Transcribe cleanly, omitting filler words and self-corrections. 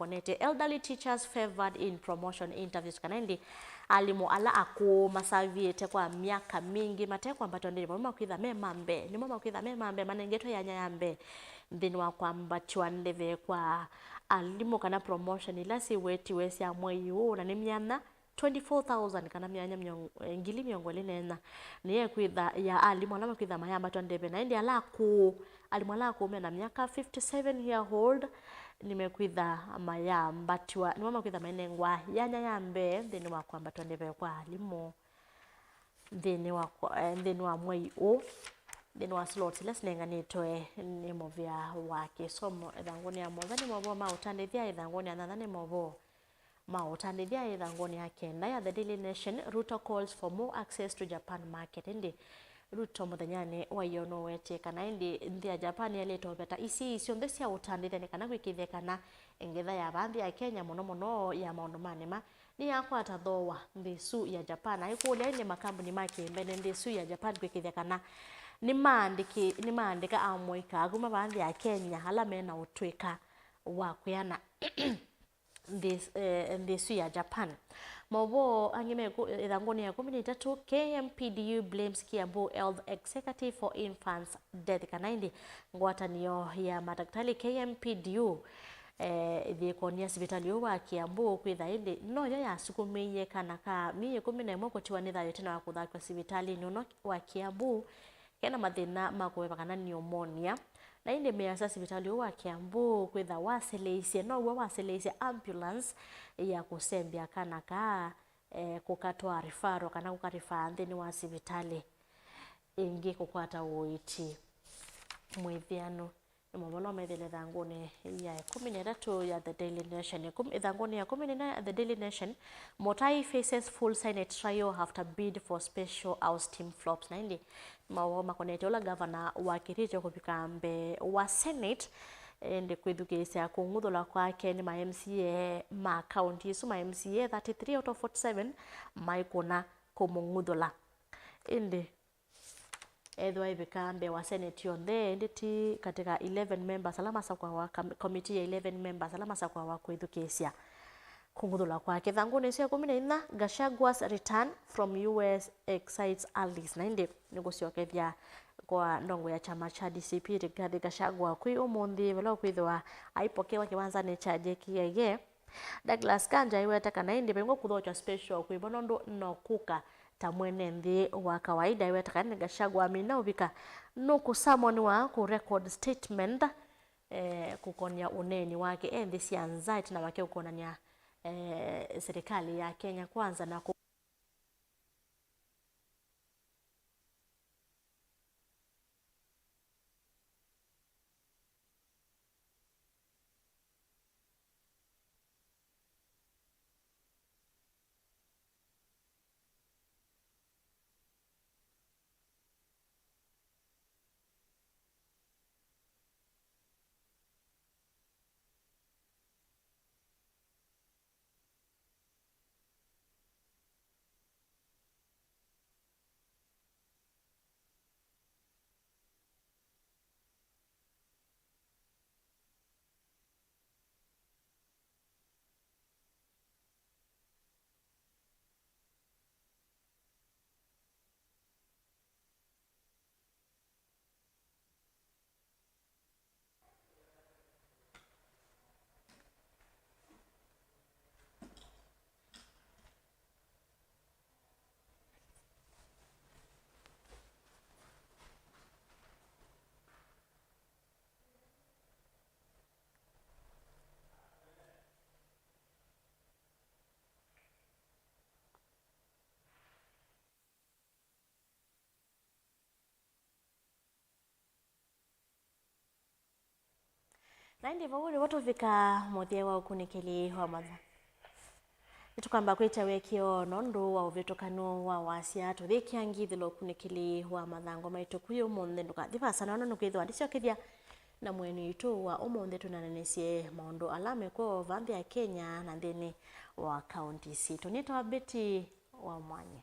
makonete elderly teachers favored in promotion interviews kanendi alimu ala ako masaviete kwa miaka mingi matekwa mbato ndi mama kwitha memambe ni mama kwitha memambe manengeto yanya yambe ndini wa kwamba chwandeve kwa alimu kana promotion ilasi weti wesi ya mwei huu na ni miana 24,000 kana myanya ngili miongole nena niye kwitha ya alimu alama kwitha mayamba twandebe na indi alaku alimu alaku mena miaka 57 year old nimekwitha mayamba tiwa ni mama kwitha mainengwa yanya yambe ndini wa kwamba twandebe kwa alimu ndini wa mwei huu ndini wa slots les nenganitwe ni movia wake somo edangoni ya mozani mobo mautandithia edangoni ya nathani mobo mautandithia edangoni ya kenda ya The Daily Nation. Ruto calls for more access to Japan market. Ndi Ruto muthanyane wayono wete kana ndi nthia Japan yaleto beta isi isio nthesia utandithia ne kana gwikithia kana engetha ya bandi ya Kenya muno ya maundu manema ni yakwata thowa nthisu ya Japan aikulia ine makambuni make mbene nthisu ya Japan gwikithia kana ni maandika amwika aguma bandi ya Kenya hala mena utwika wa kuyana nthisu ya Japan mobo angime ithangoni ya 13 KMPDU blames Kiambu Health Executive for infants death kana indi ngwatanio ya madaktari KMPDU thikonia sibitali wa Kiambu kwitha indi no ya sukumiye kana ka 11 kutiwa ni thayo tena wakuthakwa sibitali no wa Kiambu kena mathina makweba kana pneumonia na indi measa sibitali wa Kiambu kwitha waseleise no waseleise ambulance ya kusembia kana ka kukatwa rifaro kana kukarifa nthini wa sibitali ingi kukwata uiti mwithiano Mwono methele thangoni ya 13 ya The Daily Nation. Thangoni ya 14 ya The Daily Nation. Motai faces full Senate trial after bid for special House team flops. Na hindi makonete ola governor wa Kericho kupika mbe wa Senate ndi kwithukisia kunguthula kwake ni ma MCA ma county so ma MCA 33 out of 47 maikuna kumunguthula indi edwa ibikambe wa Senate yonde nditi katika 11 members alama sakwa wa committee ya 11 members alama sakwa wa kwithukisia kunguthula kwake thanguni cia 14 Gachagwa's return from US excites allies na indi niguciokethia kwa ndongo ya chama cha DCP Rigathi Gachagua kwi umuthi velo kwithwa aipokewa kiwanzani cha JKIA Douglas Kanja iweta kana indi bengo kuthocha special kwi bonondo no kuka tamwene nthi wa kawaida iweta kana Gachagua amina ubika no kusamoni wa ku record statement kukonia uneni wake enthi cia anxiety na wake ukonania serikali ya Kenya kwanza na na ndivyo watu vika muthia wa ukunikili wa matha nitukamba kwita wekio nondo wa uvetokano wa wasia tuthikia ngithilo ukunikili wa mathango maitu kuyo munthe ndukathika sana no nukwithwa ndiciokithia na mwenu itu wa umunthe tunanenesie maundu alame kwa vambi ya Kenya na ndini wa county situ nitwa Betty wa Mwanya.